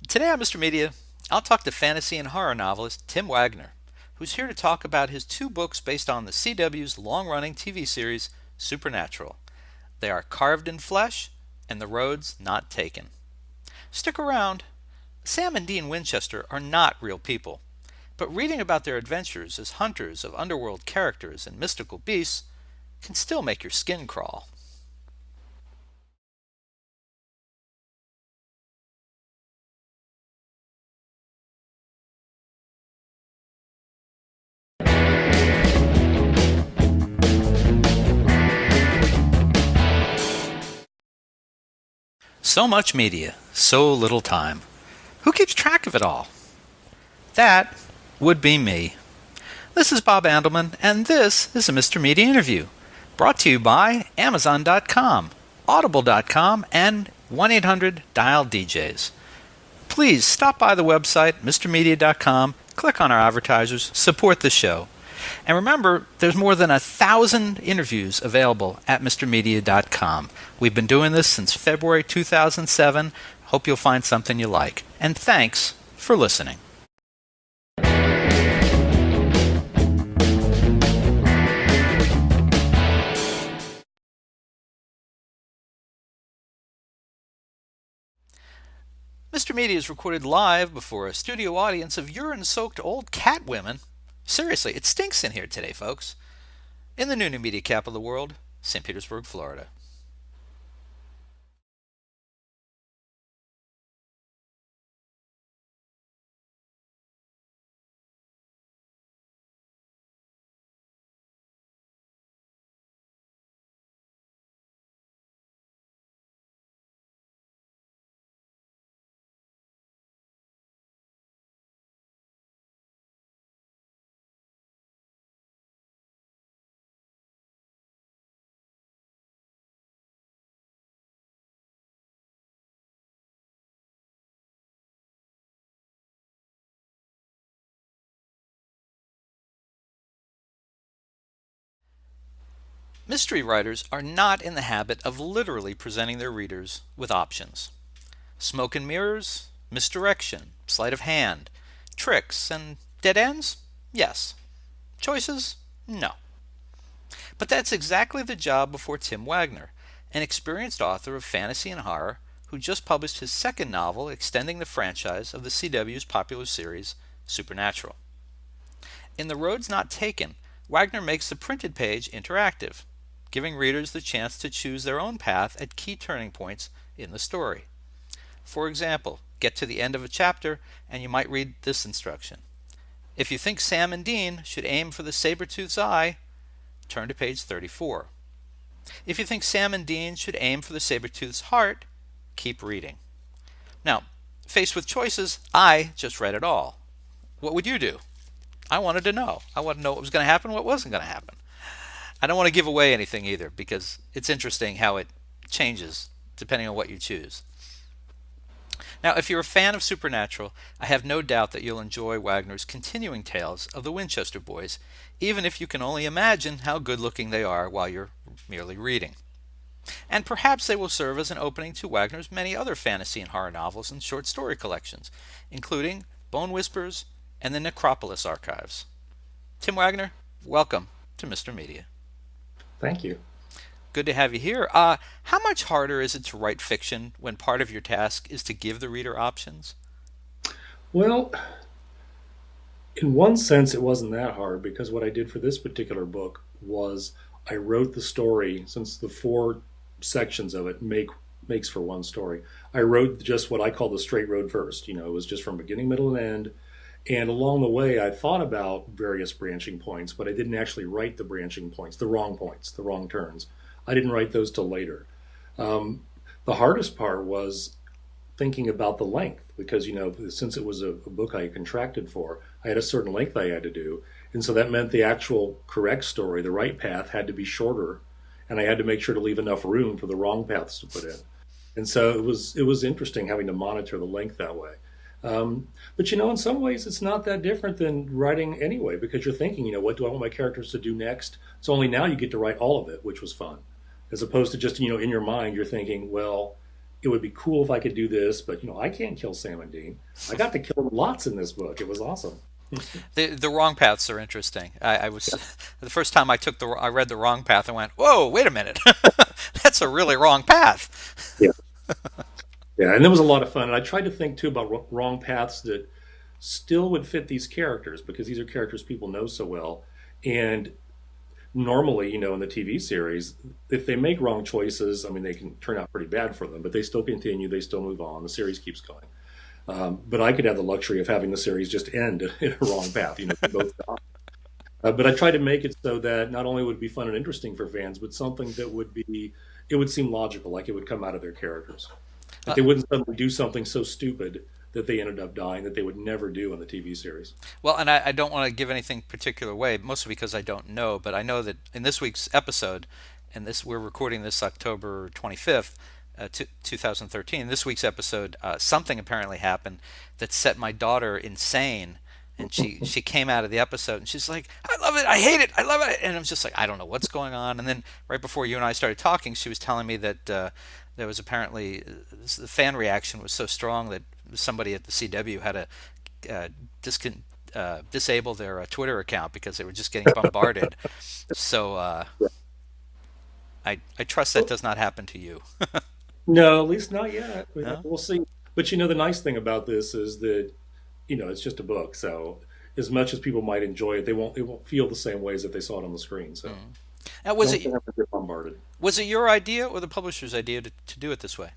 Today on Mr. Media, I'll talk to fantasy and horror novelist Tim Waggoner, who's here to talk about his two books based on the CW's long-running TV series Supernatural. They are Carved in Flesh and The Roads Not Taken. Stick around. Sam and Dean Winchester are not real people, but reading about their adventures as hunters of underworld characters and mystical beasts can still make your skin crawl. So much media, so little time. Who keeps track of it all? That would be me. This is Bob Andelman, and this is a Mr. Media interview, brought to you by Amazon.com, Audible.com, and 1-800-DIAL-DJs. Please stop by the website, MrMedia.com, click on our advertisers, support the show. And remember, there's more than 1,000 interviews available at MrMedia.com. We've been doing this since February 2007. Hope you'll find something you like. And thanks for listening. Mr. Media is recorded live before a studio audience of urine-soaked old cat women. Seriously, it stinks in here today, folks. In the new media capital of the world, St. Petersburg, Florida. Mystery writers are not in the habit of literally presenting their readers with options. Smoke and mirrors, misdirection, sleight of hand, tricks, and dead ends? Yes. Choices? No. But that's exactly the job before Tim Waggoner, an experienced author of fantasy and horror who just published his second novel extending the franchise of the CW's popular series, Supernatural. In The Roads Not Taken, Waggoner makes the printed page interactive, giving readers the chance to choose their own path at key turning points in the story. For example, get to the end of a chapter and you might read this instruction. If you think Sam and Dean should aim for the saber-tooth's eye, turn to page 34. If you think Sam and Dean should aim for the saber-tooth's heart, keep reading. Now, faced with choices, I just read it all. What would you do? I wanted to know. I wanted to know what was going to happen, what wasn't going to happen. I don't want to give away anything either because it's interesting how it changes depending on what you choose. Now, if you're a fan of Supernatural, I have no doubt that you'll enjoy Waggoner's continuing tales of the Winchester boys, even if you can only imagine how good-looking they are while you're merely reading. And perhaps they will serve as an opening to Waggoner's many other fantasy and horror novels and short story collections, including Bone Whispers and the Nekropolis archives. Tim Waggoner, welcome to Mr. Media. Thank you. Good to have you here. How much harder is it to write fiction when part of your task is to give the reader options? Well, in one sense, it wasn't that hard because what I did for this particular book was I wrote the story since the four sections of it makes for one story. I wrote just what I call the straight road first. It was just from beginning, middle, and end. And along the way, I thought about various branching points, but I didn't actually write the branching points, the wrong turns. I didn't write those till later. The hardest part was thinking about the length because since it was a book I contracted for, I had a certain length I had to do, and so that meant the actual correct story, the right path, had to be shorter, and I had to make sure to leave enough room for the wrong paths to put in. And so it was interesting having to monitor the length that way. But in some ways, it's not that different than writing anyway, because you're thinking, what do I want my characters to do next? It's only now you get to write all of it, which was fun, as opposed to just in your mind, you're thinking, well, it would be cool if I could do this, but I can't kill Sam and Dean. I got to kill them lots in this book. It was awesome. The wrong paths are interesting. I was the first time I read the wrong path. I went, whoa, wait a minute, that's a really wrong path. Yeah. Yeah, and it was a lot of fun. And I tried to think too about wrong paths that still would fit these characters because these are characters people know so well. And normally, in the TV series, if they make wrong choices, I mean, they can turn out pretty bad for them, but they still continue, they still move on, the series keeps going. But I could have the luxury of having the series just end in a wrong path, they both die. But I tried to make it so that not only would it be fun and interesting for fans, but something that it would seem logical, like it would come out of their characters. Like Uh, they wouldn't suddenly do something so stupid that they ended up dying that they would never do in the TV series. well, and I don't want to give anything particular away, mostly because I don't know, but I know that in this week's episode, and this we're recording this October 25th, 2013. This week's episode, something apparently happened that set my daughter insane. And she came out of the episode and she's like, I love it, I hate it, I love it. And I'm just like, I don't know what's going on. And then right before you and I started talking, she was telling me that there was apparently the fan reaction was so strong that somebody at the CW had to uh, disable their Twitter account because they were just getting bombarded. So I trust that does not happen to you. No, at least not yet. No? We'll see. But the nice thing about this is that it's just a book. So as much as people might enjoy it, it won't feel the same ways that they saw it on the screen. So Now, don't have to get bombarded. was it your idea or the publisher's idea to do it this way?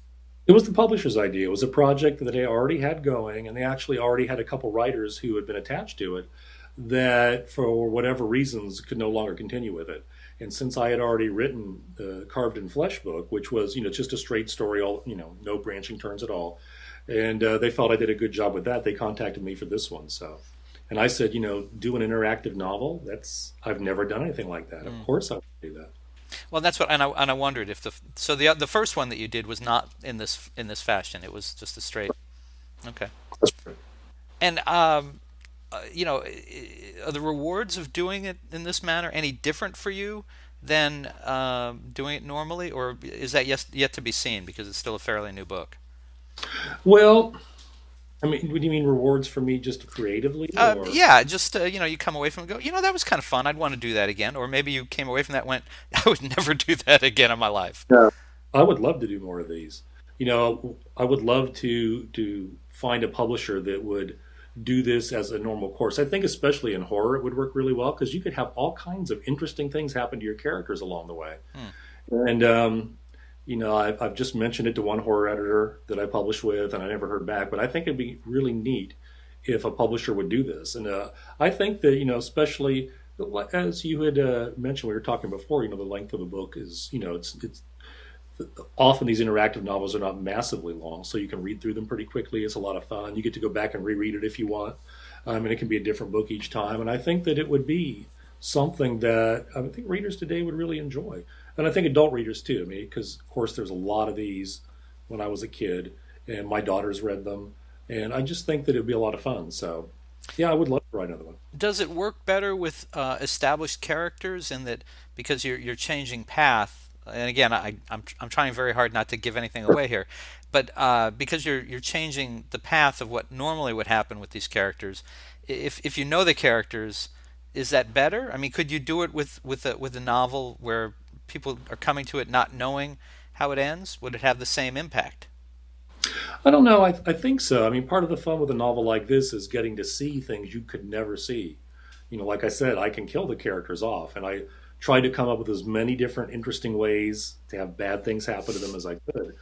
It was the publisher's idea. It was a project that they already had going, and they actually already had a couple writers who had been attached to it that, for whatever reasons, could no longer continue with it. And since I had already written the Carved in Flesh book, which was, just a straight story, all no branching turns at all, and they felt I did a good job with that, they contacted me for this one. So, and I said, do an interactive novel. I've never done anything like that. Of course, I would do that. Well, that's what, and I wondered if the first one that you did was not in this fashion. It was just a straight. Okay. That's right. And are the rewards of doing it in this manner any different for you than doing it normally, or is that yet to be seen because it's still a fairly new book? Well, I mean, what do you mean rewards for me just creatively, or? Yeah, just you come away from it and go, that was kind of fun. I'd want to do that again. Or maybe you came away from that and went, I would never do that again in my life. Yeah. I would love to do more of these. I would love to find a publisher that would do this as a normal course. I think especially in horror it would work really well because you could have all kinds of interesting things happen to your characters along the way. And I've just mentioned it to one horror editor that I published with, and I never heard back. But I think it'd be really neat if a publisher would do this. And I think that especially as you had mentioned, we were talking before. The length of the book is it's often these interactive novels are not massively long, so you can read through them pretty quickly. It's a lot of fun. You get to go back and reread it if you want, and it can be a different book each time. And I think that it would be something that I think readers today would really enjoy, and I think adult readers too. I mean, because of course there's a lot of these when I was a kid, and my daughters read them, and I just think that it'd be a lot of fun. So, yeah, I would love to write another one. Does it work better with established characters in that because you're changing path? And again, I'm trying very hard not to give anything away here, but because you're changing the path of what normally would happen with these characters, if you know the characters, is that better? I mean, could you do it with a novel where people are coming to it not knowing how it ends? Would it have the same impact? I don't know. I think so. I mean, part of the fun with a novel like this is getting to see things you could never see. Like I said, I can kill the characters off, and I tried to come up with as many different interesting ways to have bad things happen to them as I could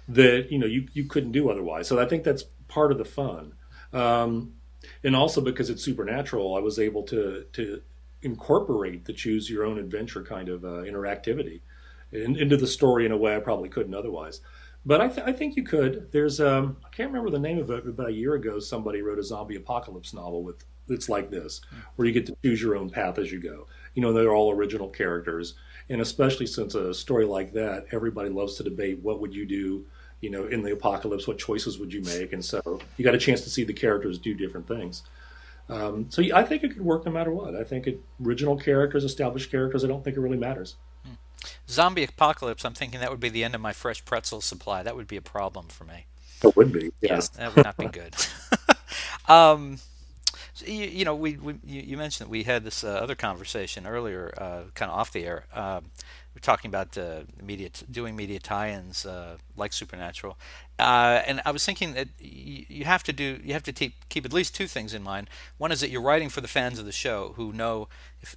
that you couldn't do otherwise. So I think that's part of the fun. And also because it's supernatural, I was able to incorporate the choose your own adventure kind of interactivity into the story in a way I probably couldn't otherwise. But I think you could. There's I can't remember the name of it, but about a year ago somebody wrote a zombie apocalypse novel with it's like this, where you get to choose your own path as you go. They're all original characters, and especially since a story like that, everybody loves to debate what would you do, in the apocalypse, what choices would you make, and so you got a chance to see the characters do different things. So yeah, I think it could work no matter what. I think original characters, established characters, I don't think it really matters. Zombie apocalypse, I'm thinking that would be the end of my fresh pretzel supply. That would be a problem for me. It would be, Yeah, yes. that would not be good. um, so you mentioned that we had this other conversation earlier, kind of off the air. We're talking about doing media tie-ins like Supernatural, and I was thinking that you have to keep at least two things in mind. One is that you're writing for the fans of the show who know,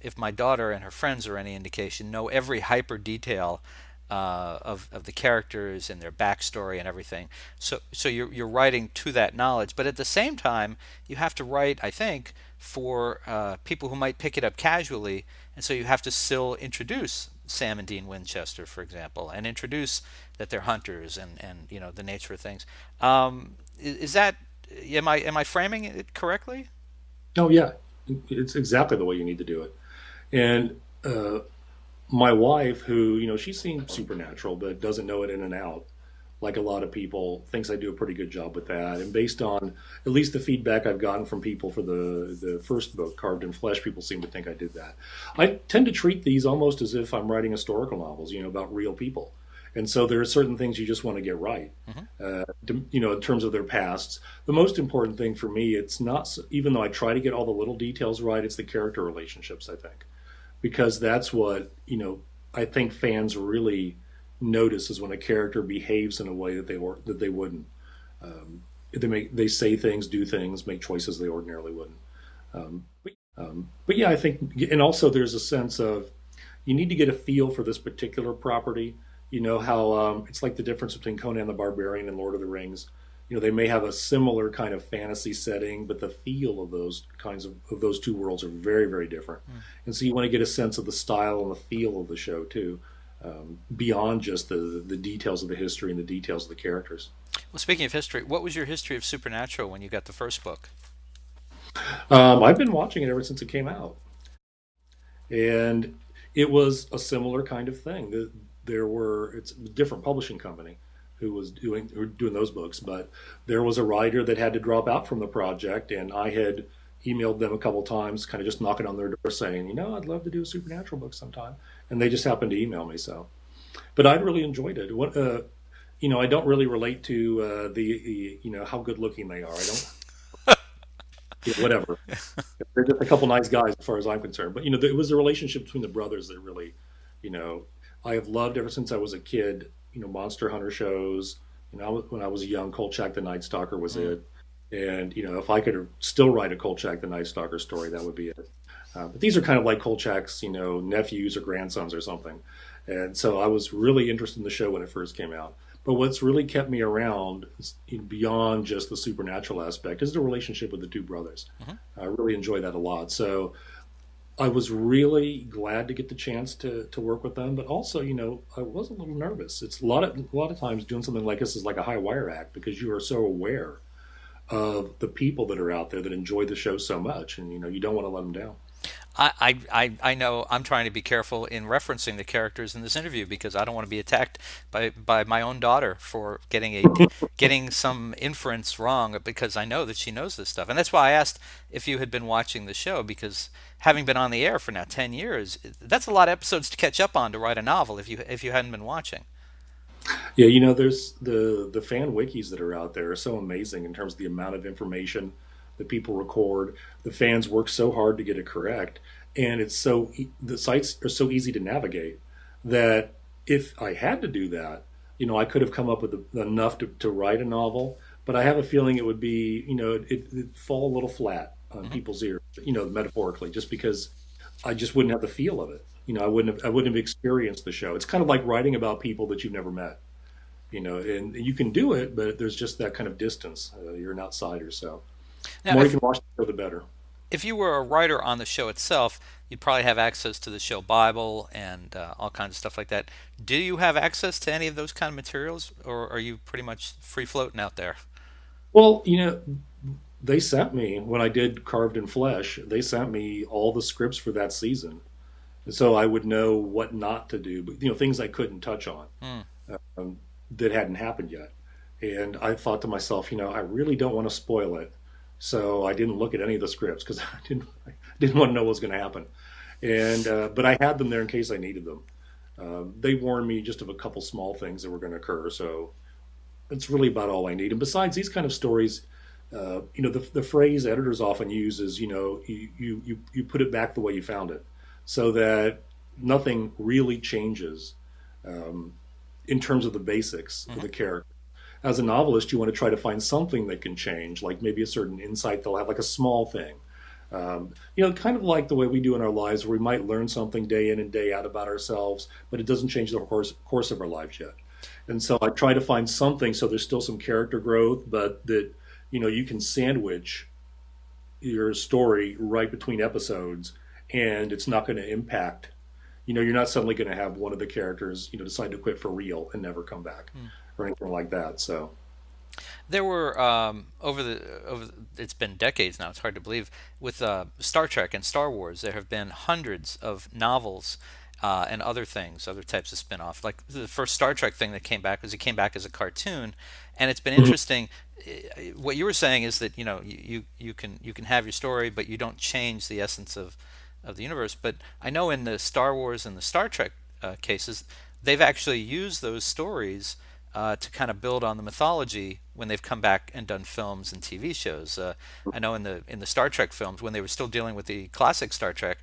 if my daughter and her friends are any indication, know every hyper detail of the characters and their backstory and everything. So you're writing to that knowledge, but at the same time, you have to write, I think, for people who might pick it up casually, and so you have to still introduce Sam and Dean Winchester, for example, and introduce that they're hunters and the nature of things. Is that am I framing it correctly? Oh, yeah. It's exactly the way you need to do it. And my wife, who, she's seen Supernatural, but doesn't know it in and out, like a lot of people, thinks I do a pretty good job with that. And based on at least the feedback I've gotten from people for the first book, Carved in Flesh, people seem to think I did that. I tend to treat these almost as if I'm writing historical novels, about real people. And so there are certain things you just want to get right, Hmm. in terms of their pasts. The most important thing for me, it's not, even though I try to get all the little details right, it's the character relationships, I think, because that's what I think fans really notice is when a character behaves in a way that they wouldn't. They say things, do things, make choices they ordinarily wouldn't. But yeah, I think, and also there's a sense of you need to get a feel for this particular property. You know how it's like the difference between Conan the Barbarian and Lord of the Rings. They may have a similar kind of fantasy setting, but the feel of those kinds of those two worlds are very, very different. And so you want to get a sense of the style and the feel of the show too, beyond just the details of the history and the details of the characters. Well, speaking of history, what was your history of Supernatural when you got the first book? I've been watching it ever since it came out, and it was a similar kind of thing. It's a different publishing company who were doing those books, but there was a writer that had to drop out from the project, and I had emailed them a couple times, kind of just knocking on their door saying, I'd love to do a Supernatural book sometime, and they just happened to email me. So, but I'd really enjoyed it. I don't really relate to how good looking they are. I don't, whatever. They're just a couple nice guys as far as I'm concerned. But it was the relationship between the brothers that really, you know, I have loved ever since I was a kid. Monster Hunter shows. When I was young, Kolchak the Night Stalker was Mm. it. And if I could still write a Kolchak the Night Stalker story, that would be it. But these are kind of like Kolchak's, nephews or grandsons or something. And so I was really interested in the show when it first came out. But what's really kept me around beyond just the supernatural aspect is the relationship with the two brothers. Hmm. I really enjoy that a lot. So I was really glad to get the chance to work with them, but also, I was a little nervous. It's a lot of times doing something like this is like a high wire act because you are so aware of the people that are out there that enjoy the show so much, and you don't want to let them down. I know I'm trying to be careful in referencing the characters in this interview because I don't want to be attacked by my own daughter for getting some inference wrong because I know that she knows this stuff. And that's why I asked if you had been watching the show because having been on the air for now 10 years, that's a lot of episodes to catch up on to write a novel if you hadn't been watching. Yeah, there's the fan wikis that are out there are so amazing in terms of the amount of information that people record. The fans work so hard to get it correct, and the sites are so easy to navigate that if I had to do that, I could have come up with enough to write a novel. But I have a feeling it would be, it'd fall a little flat on Hmm. people's ears, metaphorically, just because I just wouldn't have the feel of it. I wouldn't have experienced the show. It's kind of like writing about people that you've never met, and you can do it, but there's just that kind of distance. You're an outsider, so the Now, more you can watch the show, the better. if you were a writer on the show itself, you'd probably have access to the show Bible and all kinds of stuff like that. Do you have access to any of those kind of materials, or are you pretty much free floating out there? Well, they sent me when I did Carved in Flesh. They sent me all the scripts for that season, so I would know what not to do. But things I couldn't touch on Hmm. um, that hadn't happened yet. And I thought to myself, I really don't want to spoil it. So I didn't look at any of the scripts because I didn't want to know what was going to happen. And but I had them there in case I needed them. They warned me just of a couple small things that were going to occur, so that's really about all I need. And besides these kind of stories, the phrase editors often use is, you put it back the way you found it, so that nothing really changes um, in terms of the basics of Hmm. the character. As a novelist, you want to try to find something that can change, like maybe a certain insight they'll have, like a small thing. Kind of like the way we do in our lives, where we might learn something day in and day out about ourselves, but it doesn't change the course of our lives yet. And so I try to find something so there's still some character growth, but that you can sandwich your story right between episodes, and it's not going to impact. You're not suddenly going to have one of the characters decide to quit for real and never come back or anything like that. So There were it's been decades now. It's hard to believe with Star Trek and Star Wars. There have been hundreds of novels and other things, other types of spin-off. Like the first Star Trek thing that came back was it came back as a cartoon, and it's been Mhm. interesting. What you were saying is that you can have your story, but you don't change the essence of the universe. But I know in the Star Wars and the Star Trek cases, they've actually used those stories to kind of build on the mythology when they've come back and done films and TV shows. I know in the Star Trek films, when they were still dealing with the classic Star Trek,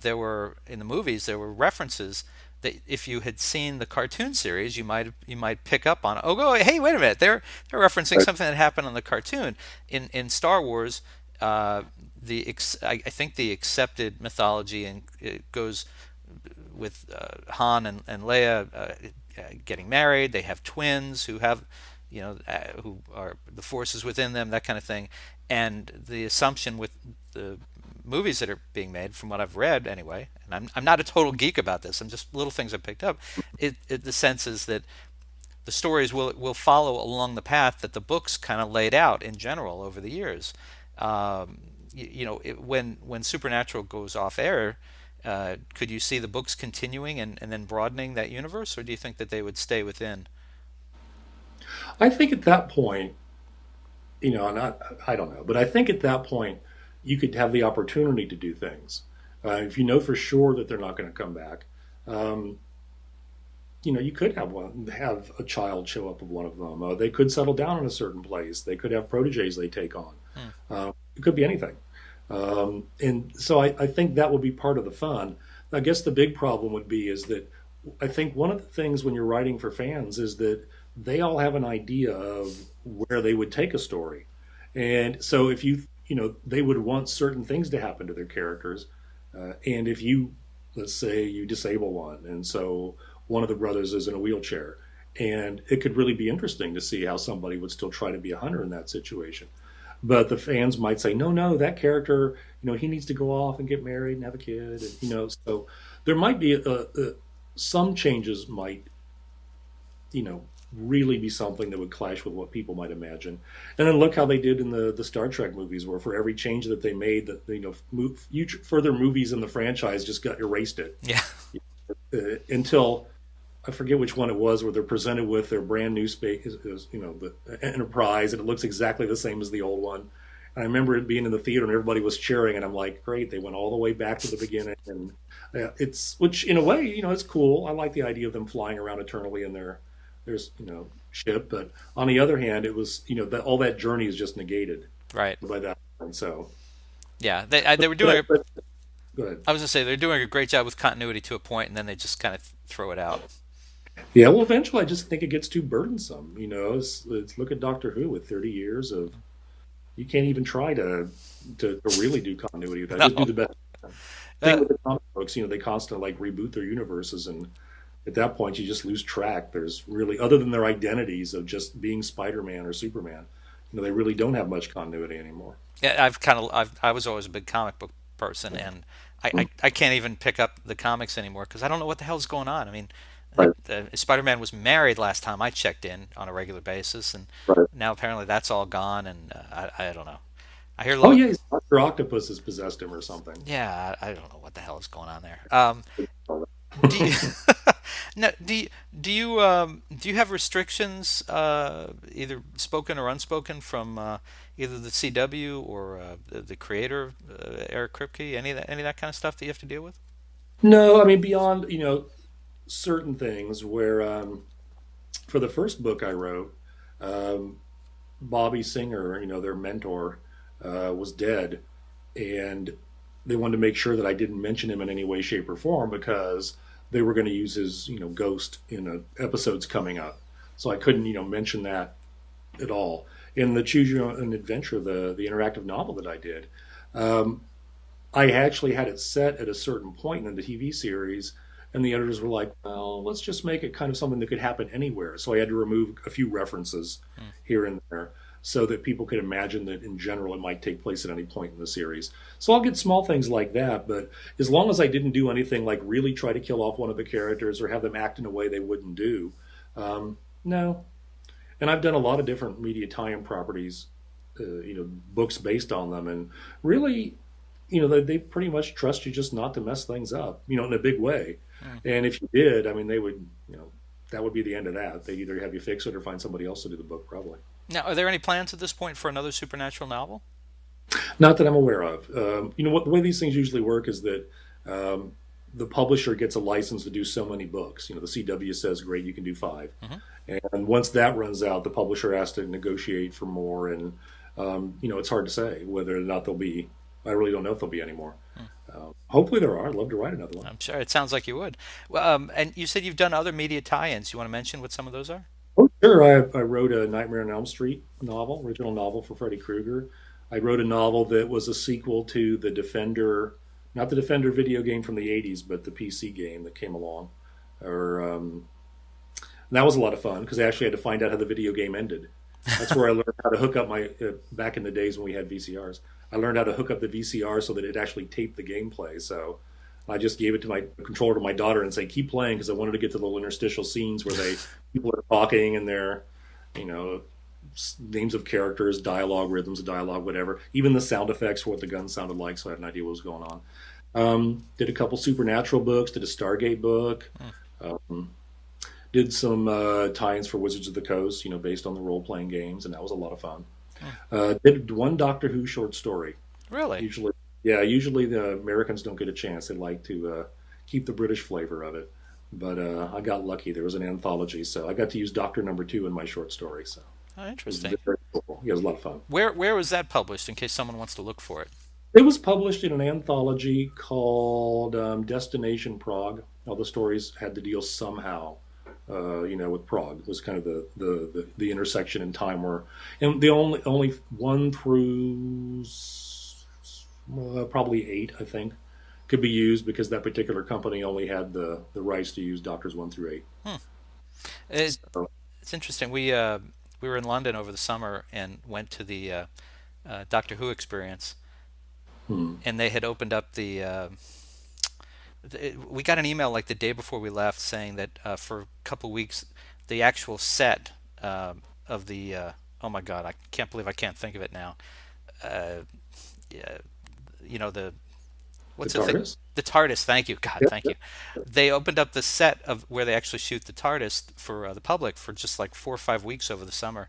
there were in the movies there were references that if you had seen the cartoon series, you might pick up on. Oh, go hey, wait a minute! They're referencing something that happened on the cartoon. In Star Wars, I think the accepted mythology and it goes with Han and Leia getting married. They have twins who have, who are the forces within them, that kind of thing. And the assumption with the movies that are being made, from what I've read anyway, and I'm not a total geek about this. I'm just little things I picked up. The sense is that the stories will follow along the path that the books kind of laid out in general over the years. When Supernatural goes off air, could you see the books continuing and then broadening that universe, or do you think that they would stay within? I think at that point, and I don't know, but I think at that point, you could have the opportunity to do things. If you know for sure that they're not going to come back, um, you could have a child show up of one of them. They could settle down in a certain place. They could have proteges they take on. Hmm. It could be anything. And so I think that would be part of the fun. I guess the big problem would be is that I think one of the things when you're writing for fans is that they all have an idea of where they would take a story. And so if they would want certain things to happen to their characters. And if let's say you disable one, and so one of the brothers is in a wheelchair, and it could really be interesting to see how somebody would still try to be a hunter in that situation. But the fans might say, no, no, that character, he needs to go off and get married and have a kid. And, so there might be some changes might, you know, really be something that would clash with what people might imagine. And then look how they did in the Star Trek movies, where for every change that they made, that further movies in the franchise just got erased it Yeah. until I forget which one it was, where they're presented with their brand new space, the Enterprise, and it looks exactly the same as the old one. And I remember it being in the theater and everybody was cheering, and I'm like, great, they went all the way back to the beginning, and which in a way, it's cool. I like the idea of them flying around eternally in there's ship, but on the other hand, it was that all that journey is just negated Right. by that. And so, Yeah. They were doing but, it. but go ahead. I was gonna say they're doing a great job with continuity to a point, and then they just kind of throw it out. Yeah, well, eventually, I just think it gets too burdensome. It's look at Doctor Who with 30 years of you can't even try to really do continuity with that. Just do No. the best. Thing Uh, with the comic books, they constantly like reboot their universes, and at that point, you just lose track. There's really, other than their identities of just being Spider-Man or Superman, they really don't have much continuity anymore. yeah. I was always a big comic book person, and I can't even pick up the comics anymore because I don't know what the hell's going on. I mean, Right, Spider-Man was married last time I checked in on a regular basis, and right. now apparently that's all gone, and I don't know. I hear Oh lo yeah, Doctor Octopus has possessed him or something. Yeah, I don't know what the hell is going on there. Do you, no, do you have restrictions, either spoken or unspoken, from either the CW or the creator, Eric Kripke? Any of that kind of stuff that you have to deal with? No, I mean beyond certain things where, for the first book I wrote, um, Bobby Singer, their mentor, was dead, and they wanted to make sure that I didn't mention him in any way, shape, or form because they were going to use his, ghost in episodes coming up. So I couldn't, mention that at all. In the Choose Your Own Adventure, the interactive novel that I did, um, I actually had it set at a certain point in the TV series, and the editors were like, "Well, let's just make it kind of something that could happen anywhere." So I had to remove a few references Hmm. here and there so that people could imagine that in general it might take place at any point in the series. So I'll get small things like that, but as long as I didn't do anything like really try to kill off one of the characters or have them act in a way they wouldn't do, no. And I've done a lot of different media tie-in properties, books based on them, and really, they pretty much trust you just not to mess things up, in a big way. Hmm. And if you did, I mean, they would, that would be the end of that. They'd either have you fix it or find somebody else to do the book, probably. Now, are there any plans at this point for another supernatural novel? Not that I'm aware of. What the way these things usually work is that um, the publisher gets a license to do so many books. The CW says, "Great, you can do 5," Hmm. and once that runs out, the publisher has to negotiate for more. And it's hard to say whether or not there'll be. I really don't know if there'll be any more. Hopefully there are. I'd love to write another one. I'm sure it sounds like you would. Well, and you said you've done other media tie-ins. You want to mention what some of those are? Oh, sure. I wrote a Nightmare on Elm Street novel, original novel for Freddy Krueger. I wrote a novel that was a sequel to the Defender, not the Defender video game from the 80s, but the PC game that came along. Or and that was a lot of fun because I actually had to find out how the video game ended. That's where I learned how to hook up my, back in the days when we had VCRs, I learned how to hook up the VCR so that it actually taped the gameplay. So I just gave it to my controller to my daughter and say, keep playing because I wanted to get to the little interstitial scenes where people are talking and they're, you know, names of characters, dialogue, rhythms of dialogue, whatever. Even the sound effects for what the gun sounded like, so I had an idea what was going on. Did a couple supernatural books, did a Stargate book, Hmm. um, did some tie-ins for Wizards of the Coast, based on the role-playing games, and that was a lot of fun. Hmm. Did one Doctor Who short story. Really? Usually, yeah, usually the Americans don't get a chance. They like to keep the British flavor of it. But I got lucky. There was an anthology, so I got to use Doctor Number Two in my short story. So Oh, it was interesting. very cool. Yeah, it was a lot of fun. Where was that published? In case someone wants to look for it. It was published in an anthology called Destination Prague. All the stories had to deal somehow, with Prague. It was kind of the intersection in time where, and the only one through probably eight, I think, could be used because that particular company only had the rights to use Doctors one through eight. Hmm. It, So, it's interesting. We were in London over the summer and went to the Doctor Who experience, hmm, and they had opened up we got an email like the day before we left saying that for a couple weeks the actual set of the oh my God, I can't believe I can't think of it now. Uh, yeah, the the what's the thing? TARDIS. The TARDIS. Thank you, God, Yep, thank you. yep. They opened up the set of where they actually shoot the TARDIS for the public for just like 4 or 5 weeks over the summer,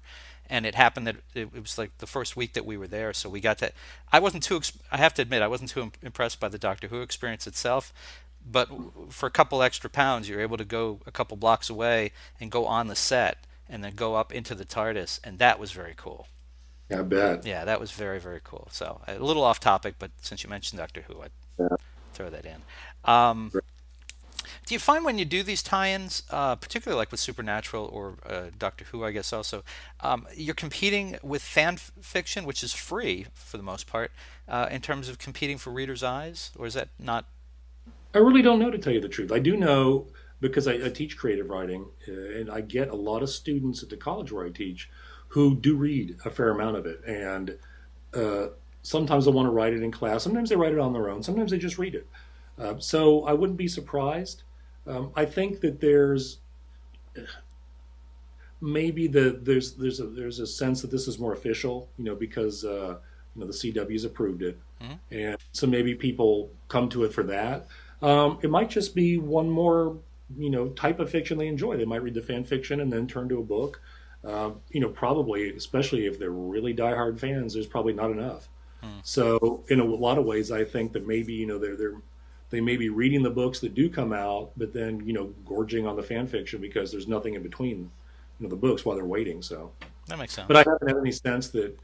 and it happened that it was like the first week that we were there, so we got to. I wasn't too. I have to admit, I wasn't too impressed by the Doctor Who experience itself, but for a couple extra pounds, you're able to go a couple blocks away and go on the set, and then go up into the TARDIS, and that was very cool. I bet. Yeah, that was very, very cool. So a little off topic, but since you mentioned Doctor Who, I'd Yeah. throw that in. Um, do you find when you do these tie-ins, particularly like with Supernatural or Doctor Who, I guess also, you're competing with fan fiction, which is free for the most part, in terms of competing for readers' eyes, or is that not? I really don't know, to tell you the truth. I do know because I teach creative writing, and I get a lot of students at the college where I teach who do read a fair amount of it. And uh, sometimes they want to write it in class. Sometimes they write it on their own. Sometimes they just read it. So I wouldn't be surprised. I think that maybe there's a sense that this is more official, because the CW's approved it, Hmm? and so maybe people come to it for that. It might just be one more type of fiction they enjoy. They might read the fan fiction and then turn to a book. Probably, especially if they're really diehard fans, there's probably not enough. Hmm. So in a lot of ways, I think that maybe they're they may be reading the books that do come out, but then gorging on the fan fiction because there's nothing in between the books while they're waiting. So, That makes but I sense. haven't had any sense that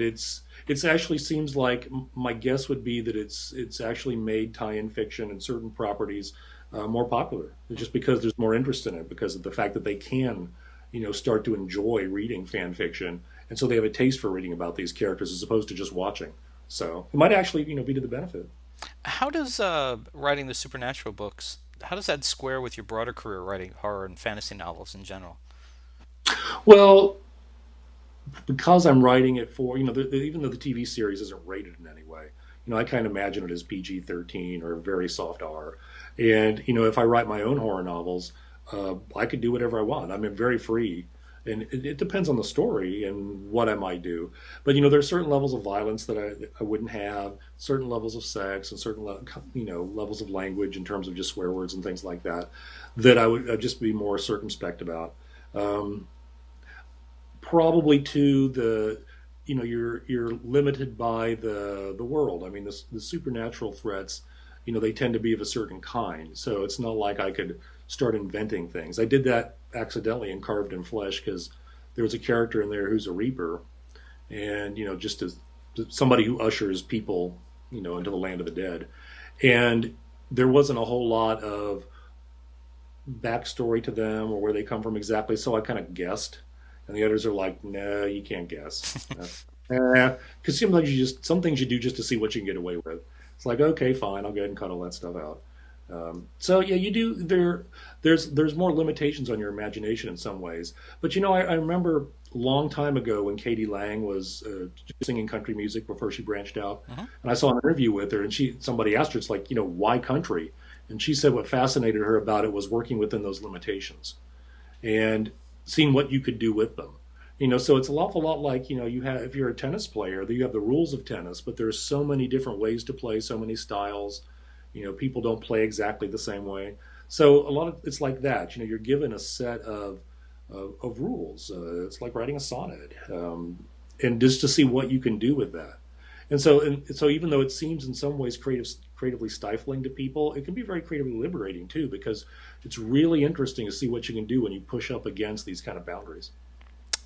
it's actually seems like my guess would be that it's actually made tie-in fiction and certain properties more popular just because there's more interest in it because of the fact that they can start to enjoy reading fan fiction, and so they have a taste for reading about these characters as opposed to just watching. So it might actually be to the benefit. How does writing the supernatural books, how does that square with your broader career writing horror and fantasy novels in general? Well, because I'm writing it for even though the TV series isn't rated in any way, I kind of imagine it as PG-13 or very soft R. And if I write my own horror novels, I could do whatever I want. I'm very free, and it depends on the story and what I might do. But there's certain levels of violence that I wouldn't have, certain levels of sex, and certain levels of language in terms of just swear words and things like that, that I'd just be more circumspect about. Um, Probably too you're limited by the world. I mean the supernatural threats, they tend to be of a certain kind. So it's not like I could start inventing things. I did that accidentally in Carved in Flesh because there was a character in there who's a reaper, and just as somebody who ushers people into the land of the dead, and there wasn't a whole lot of backstory to them or where they come from exactly. So I kind of guessed, and the others are like, "No, you can't guess." Because sometimes some things you do just to see what you can get away with. It's like, okay, fine, I'll go ahead and cut all that stuff out. So yeah, you do there's more limitations on your imagination in some ways. But I remember a long time ago when Katie Lang was singing country music before she branched out, Hmm. and I saw an interview with her, and somebody asked her, it's like, why country? And she said what fascinated her about it was working within those limitations and seeing what you could do with them. So it's an awful lot like, you have, if you're a tennis player, you have the rules of tennis, but there's so many different ways to play, so many styles. People don't play exactly the same way. So a lot of it's like that. You're given a set of rules. It's like writing a sonnet, and just to see what you can do with that. And so even though it seems in some ways creatively stifling to people, it can be very creatively liberating too, because it's really interesting to see what you can do when you push up against these kind of boundaries.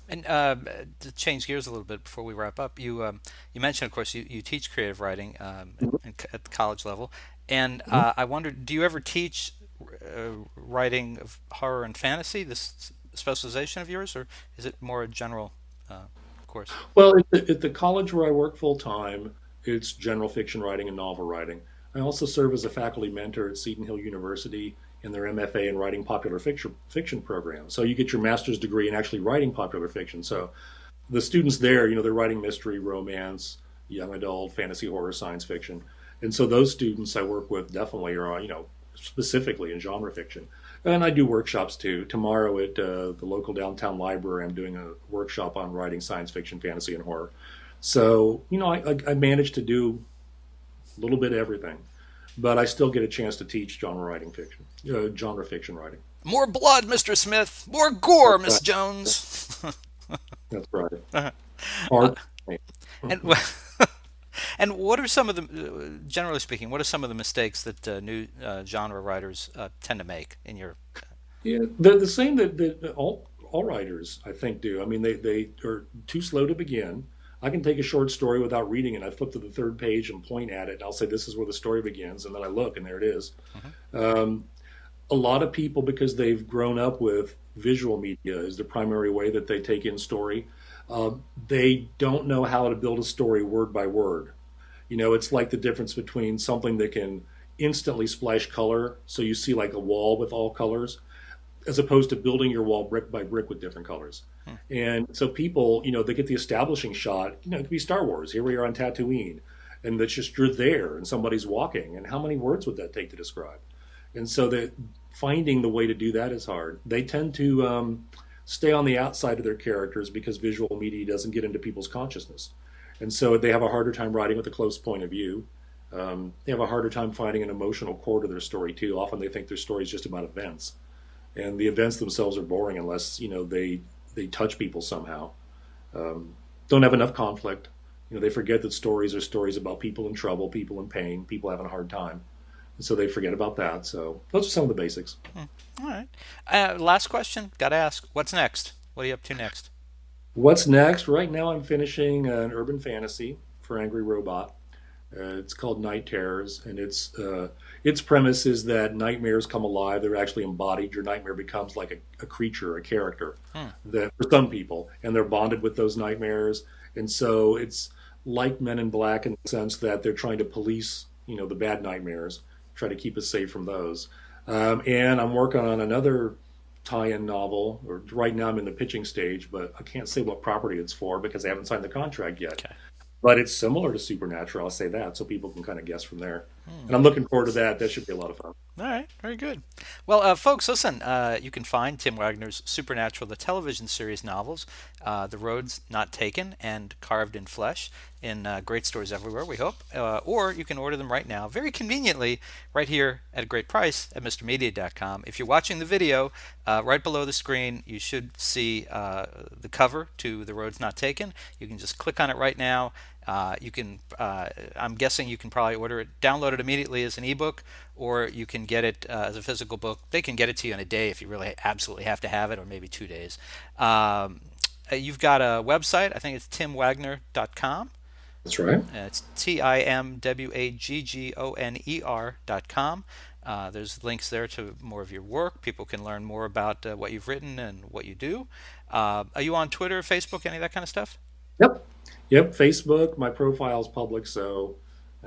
And to change gears a little bit before we wrap up, you mentioned, of course, you teach creative writing at the college level, and Mhm. I wondered, do you ever teach writing of horror and fantasy, this specialization of yours, or is it more a general course? Well, at the college where I work full time, it's general fiction writing and novel writing. I also serve as a faculty mentor at Seton Hill University in their MFA in writing popular fiction program. So you get your master's degree in actually writing popular fiction. So the students there, they're writing mystery, romance, young adult, fantasy, horror, science fiction. And so those students I work with definitely are, specifically in genre fiction. And I do workshops too. Tomorrow at the local downtown library, I'm doing a workshop on writing science fiction, fantasy, and horror. So, I managed to do a little bit of everything, but I still get a chance to teach genre fiction writing. More blood, Mr. Smith. More gore, That's Miss right. Jones. That's right. Uh, Hard. and and what are some of the, generally speaking, what are some of the mistakes that new genre writers tend to make in your? Yeah, the same that all writers I think do. I mean, they are too slow to begin. I can take a short story without reading it. I flip to the third page and point at it, and I'll say, "This is where the story begins," and then I look, and there it is. Mhm. Um, a lot of people, because they've grown up with visual media as the primary way that they take in story, uh, they don't know how to build a story word by word. It's like the difference between something that can instantly splash color, so you see like a wall with all colors, as opposed to building your wall brick by brick with different colors. Hmm. And so people, they get the establishing shot. It could be Star Wars. Here we are on Tatooine, and that's just you're there, and somebody's walking. And how many words would that take to describe? And so that finding the way to do that is hard. They tend to stay on the outside of their characters because visual media doesn't get into people's consciousness, and so they have a harder time writing with a close point of view. They have a harder time finding an emotional core to their story too. Often they think their story is just about events, and the events themselves are boring unless they touch people somehow. Don't have enough conflict. They forget that stories are stories about people in trouble, people in pain, people having a hard time. so they forget about that. So those are some of the basics. All right. Last question. Got to ask. What's next? What are you up to next? What's next? Right now, I'm finishing an urban fantasy for Angry Robot. It's called Night Terrors, and its premise is that nightmares come alive. They're actually embodied. Your nightmare becomes like a creature, a character, Hmm. that for some people, and they're bonded with those nightmares. And so it's like Men in Black in the sense that they're trying to police, the bad nightmares, try to keep us safe from those. And I'm working on another tie-in novel. Or right now, I'm in the pitching stage, but I can't say what property it's for because I haven't signed the contract yet. Okay. But it's similar to Supernatural, I'll say that, so people can kind of guess from there. Hmm. And I'm looking forward to that. That should be a lot of fun. All right, very good. Well, folks, listen, you can find Tim Waggoner's Supernatural, the television series novels, The Road's Not Taken and Carved in Flesh, in great stores everywhere, we hope. Or you can order them right now, very conveniently, right here at a great price at MrMedia.com. If you're watching the video, right below the screen, you should see the cover to The Road's Not Taken. You can just click on it right now. I'm guessing you can probably order it, download it immediately as an ebook, or you can get it as a physical book. They can get it to you in a day if you really absolutely have to have it, or maybe 2 days. You've got a website. I think it's timwaggoner.com. That's right. It's TIMWAGGONER.com. There's links there to more of your work. People can learn more about what you've written and what you do. Are you on Twitter, Facebook, any of that kind of stuff? Yep. Yep. Facebook, my profile is public, so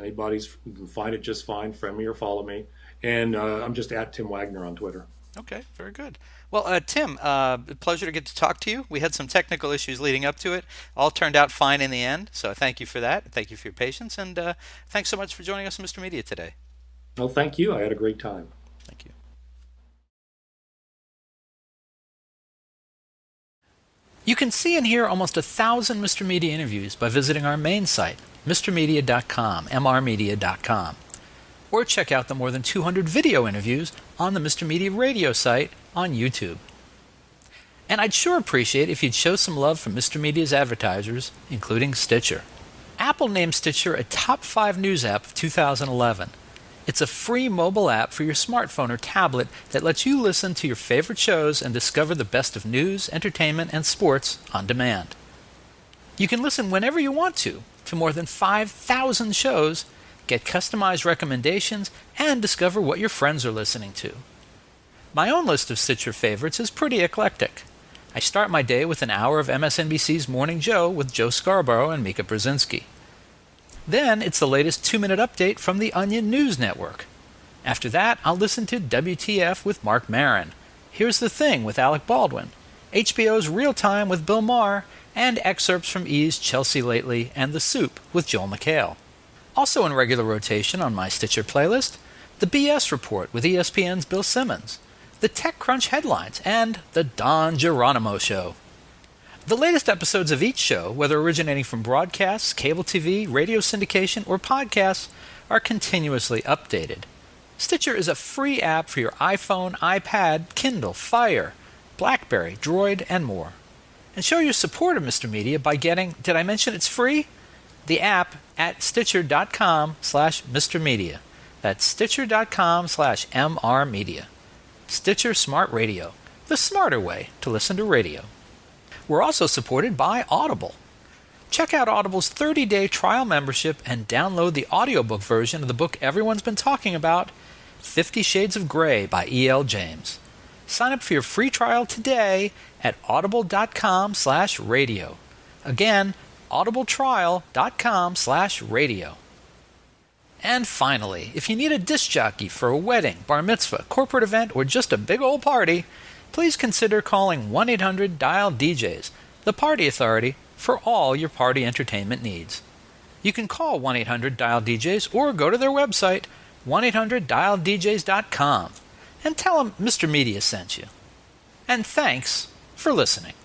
you can find it just fine. Friend me or follow me. And I'm just at Tim Waggoner on Twitter. Okay, very good. Well, Tim, pleasure to get to talk to you. We had some technical issues leading up to it. All turned out fine in the end, so thank you for that. Thank you for your patience, and thanks so much for joining us on Mr. Media today. Well, thank you. I had a great time. Thank you. You can see and hear almost 1,000 Mr. Media interviews by visiting our main site, mrmedia.com, mrmedia.com. Or check out the more than 200 video interviews on the Mr. Media radio site on YouTube. And I'd sure appreciate if you'd show some love from Mr. Media's advertisers, including Stitcher. Apple named Stitcher a top 5 news app of 2011. It's a free mobile app for your smartphone or tablet that lets you listen to your favorite shows and discover the best of news, entertainment, and sports on demand. You can listen whenever you want to more than 5,000 shows, get customized recommendations, and discover what your friends are listening to. My own list of Stitcher favorites is pretty eclectic. I start my day with an hour of MSNBC's Morning Joe with Joe Scarborough and Mika Brzezinski. Then it's the latest 2-minute update from the Onion News Network. After that, I'll listen to WTF with Mark Maron, Here's the Thing with Alec Baldwin, HBO's Real Time with Bill Maher, and excerpts from E's Chelsea Lately and The Soup with Joel McHale. Also in regular rotation on my Stitcher playlist, the BS Report with ESPN's Bill Simmons, the TechCrunch headlines, and the Don Geronimo Show. The latest episodes of each show, whether originating from broadcasts, cable TV, radio syndication, or podcasts, are continuously updated. Stitcher is a free app for your iPhone, iPad, Kindle, Fire, BlackBerry, Droid, and more. And show your support of Mr. Media by getting, did I mention it's free? The app at stitcher.com/MrMedia. That's stitcher.com/MRmedia. Stitcher Smart Radio, the smarter way to listen to radio. We're also supported by Audible. Check out Audible's 30-day trial membership and download the audiobook version of the book everyone's been talking about, 50 Shades of Grey by E.L. James. Sign up for your free trial today at audible.com/radio. Again, audibletrial.com/radio. And finally, if you need a disc jockey for a wedding, bar mitzvah, corporate event, or just a big old party, please consider calling 1-800-DIAL-DJs, the party authority for all your party entertainment needs. You can call 1-800-DIAL-DJs or go to their website, 1-800-DIAL-DJs.com, and tell them Mr. Media sent you. And thanks for listening.